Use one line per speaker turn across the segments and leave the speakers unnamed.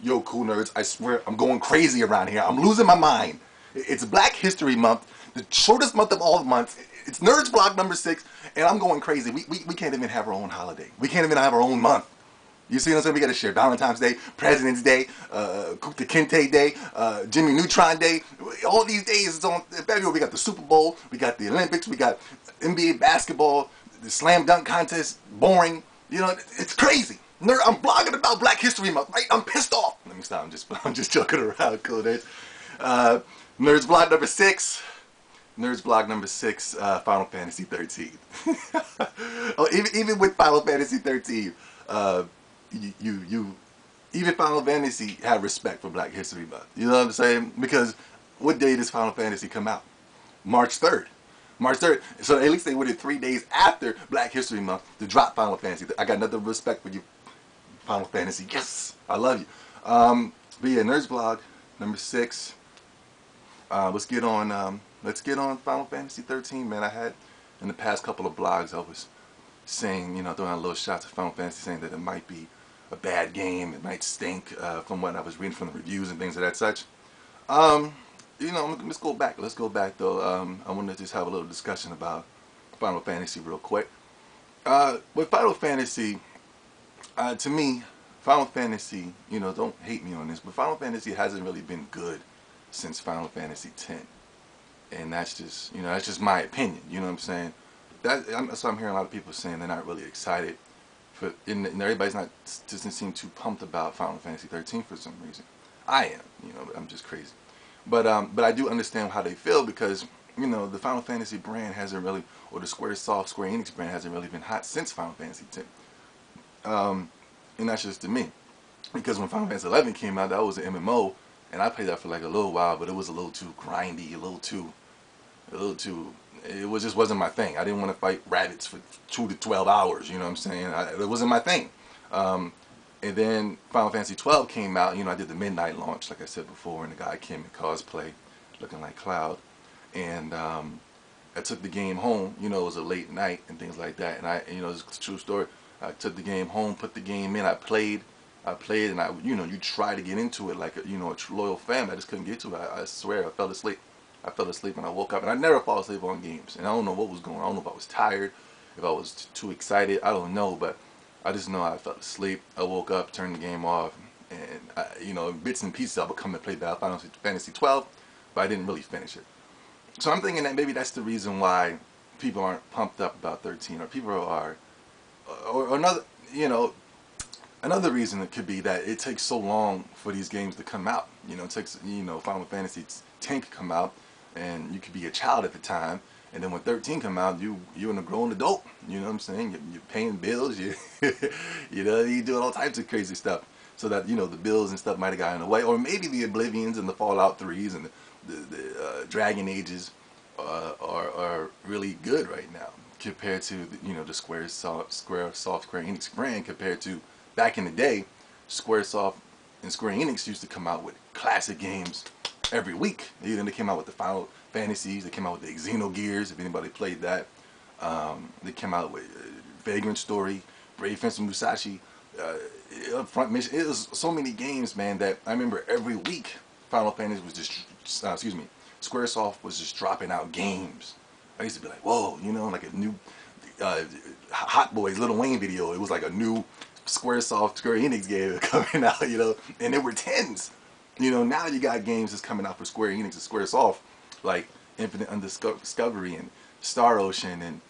Yo, cool nerds, I swear I'm going crazy around here. I'm losing my mind. It's Black History Month, the shortest month of all the months. It's Nerds Block number 6, and I'm going crazy. We can't even have our own holiday. We can't even have our own month. You see what I'm saying? We got to share Valentine's Day, President's Day, Kunta Kinte Day, Jimmy Neutron Day. All these days, it's on in February. We got the Super Bowl, we got the Olympics, we got NBA basketball, the slam dunk contest, boring. You know, it's crazy. Nerd, I'm blogging about Black History Month, right? I'm pissed off. Let me stop. I'm just joking around. Cool nerds. Uh, Nerds blog number 6. Nerds blog number 6. Final Fantasy 13. Oh, even with Final Fantasy 13, you even Final Fantasy had respect for Black History Month. You know what I'm saying? Because what day does Final Fantasy come out? March 3rd. March 3rd. So at least they waited 3 days after Black History Month to drop Final Fantasy. I got nothing but respect for you, Final Fantasy. Yes, I love you. But yeah, Nerds blog number 6. Let's get on Final Fantasy 13, man. I had in the past couple of blogs I was saying, you know, throwing out little shots of Final Fantasy, saying that it might be a bad game, it might stink, from what I was reading from the reviews and things of that such. Um, you know, let's go back. Let's go back though. I want to just have a little discussion about Final Fantasy real quick. With Final Fantasy, to me, Final Fantasy, you know, don't hate me on this, but Final Fantasy hasn't really been good since Final Fantasy X, and that's just, you know, that's just my opinion. You know what I'm saying? So I'm hearing a lot of people saying they're not really excited for, and everybody's not doesn't seem too pumped about Final Fantasy 13 for some reason. I am, you know, I'm just crazy. But I do understand how they feel because, you know, the Final Fantasy brand hasn't really, or the SquareSoft Square Enix brand hasn't really been hot since Final Fantasy X. Um, and that's just to me. Because when Final Fantasy 11 came out, that was an MMO, and I played that for like a little while, but it was a little too grindy, a little too. It was just wasn't my thing. I didn't want to fight rabbits for 2 to 12 hours. You know what I'm saying? It wasn't my thing. Um, and then Final Fantasy 12 came out. You know, I did the midnight launch, like I said before, and the guy came in cosplay, looking like Cloud, and I took the game home. You know, it was a late night and things like that, and you know, it's a true story. I took the game home, put the game in, I played, and you know, you try to get into it like a, you know, a loyal fan. I just couldn't get to it. I swear, I fell asleep. I fell asleep and I woke up, and I never fall asleep on games. And I don't know what was going on. I don't know if I was tired, if I was too excited. I don't know, but I just know I fell asleep. I woke up, turned the game off, and you know, bits and pieces I would come and play Final Fantasy 12, but I didn't really finish it. So I'm thinking that maybe that's the reason why people aren't pumped up about 13, or people are, or another, you know, another reason it could be that it takes so long for these games to come out. You know, it takes, you know, Final Fantasy X to come out, and you could be a child at the time, and then when 13 come out, you're a grown adult. You know what I'm saying? You're paying bills. You you know, you're doing all types of crazy stuff. So that, you know, the bills and stuff might have gotten in the way, or maybe the Oblivions and the Fallout 3s and the Dragon Ages are really good right now compared to you know, the Square Enix brand, compared to back in the day. Squaresoft and Square Enix used to come out with classic games every week. Then they came out with the Final Fantasies. They came out with the Xenogears, if anybody played that. They came out with Vagrant Story, Brave Fencer Musashi, Upfront Mission. It was so many games, man, that I remember every week Final Fantasy was just, Squaresoft was just dropping out games. I used to be like, whoa, you know, like a new Hot Boys Little Wayne video. It was like a new Square Enix game coming out, you know, and there were tens. You know, now you got games that's coming out for Square Enix and Squaresoft, like Infinite Undiscovery and Star Ocean and,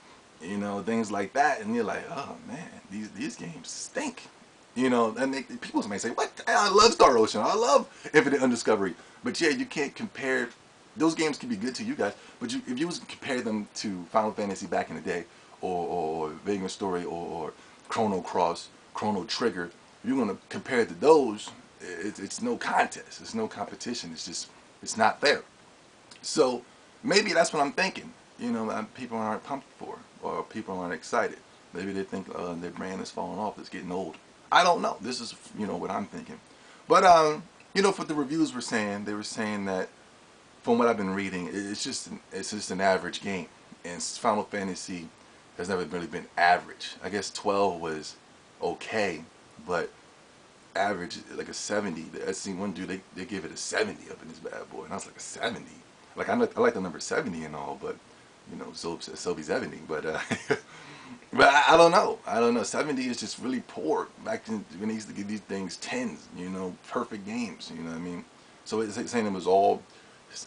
you know, things like that, and you're like, oh man, these games stink. You know, and people may say, what? I love Star Ocean, I love Infinite Undiscovery, but yeah, you can't compare. Those games can be good to you guys, but if you was to compare them to Final Fantasy back in the day, or Vagrant Story, or Chrono Cross, Chrono Trigger, you're gonna compare it to those. It's no contest. It's no competition. It's just, it's not there. So maybe that's what I'm thinking. You know, people aren't pumped for, or people aren't excited. Maybe they think their brand is falling off. It's getting old. I don't know. This is, you know, what I'm thinking. But you know, for the reviews were saying, they were saying that from what I've been reading, it's just an average game, and Final Fantasy has never really been average. I guess 12 was okay, but average like a 70. I seen one dude, they gave it a 70 up in this bad boy, and I was like, a 70? Like, I like the number 70 and all, but you know, so be 70. But but I don't know. I don't know. 70 is just really poor. Back when they used to give these things 10s, you know, perfect games. You know what I mean? So it's saying it was all,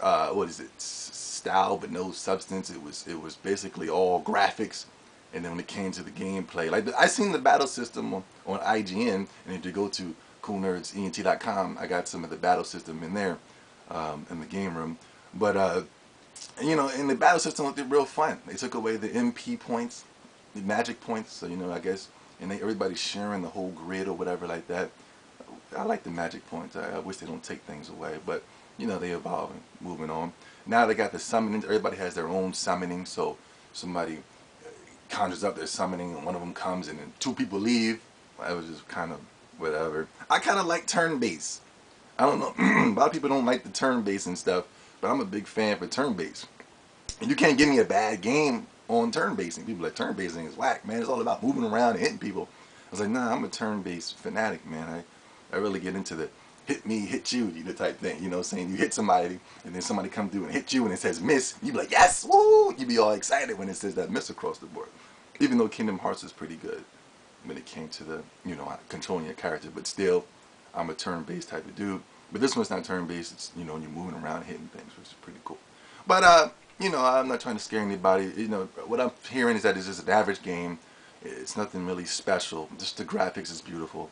what is it? Style but no substance. It was basically all graphics. And then when it came to the gameplay, like I seen the battle system on IGN, and if you go to CoolNerdsENT.com, I got some of the battle system in there, in the game room. But you know, in the battle system looked real fun. They took away the MP points, the magic points, so you know, I guess, and everybody's sharing the whole grid or whatever like that. I like the magic points. I wish they don't take things away, but you know, they evolve and moving on. Now they got the summoning. Everybody has their own summoning, so somebody conjures up their summoning and one of them comes and then two people leave. I was just kind of whatever. I kind of like turn-based. I don't know. A lot of people don't like the turn-based and stuff, but I'm a big fan for turn-based. And you can't give me a bad game on turn-basing. People are like, turn-basing is whack, man. It's all about moving around and hitting people. I was like, nah, I'm a turn-based fanatic, man. I really get into the hit me, hit you, type thing. You know, saying you hit somebody and then somebody come through and hit you and it says miss. You be like, yes, woo! You be all excited when it says that miss across the board. Even though Kingdom Hearts is pretty good when it came to the, you know, controlling your character, but still, I'm a turn-based type of dude. But this one's not turn-based. It's, you know, you're moving around hitting things, which is pretty cool. But you know, I'm not trying to scare anybody. You know, what I'm hearing is that it's just an average game. It's nothing really special. Just the graphics is beautiful.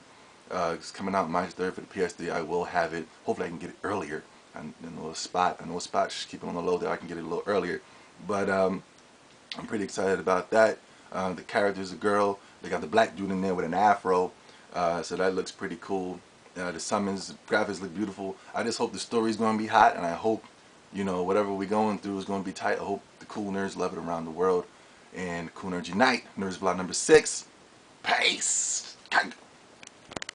It's coming out March 3rd for the PS3. I will have it. Hopefully I can get it earlier. I know a spot. Just keep it on the low there. I can get it a little earlier. But I'm pretty excited about that. The character's a girl. They got the black dude in there with an afro. So that looks pretty cool. The summons, graphics look beautiful. I just hope the story's going to be hot, and I hope, you know, whatever we're going through is going to be tight. I hope the cool nerds love it around the world. And Cool Nerds Unite, Nerds Block number 6. Peace!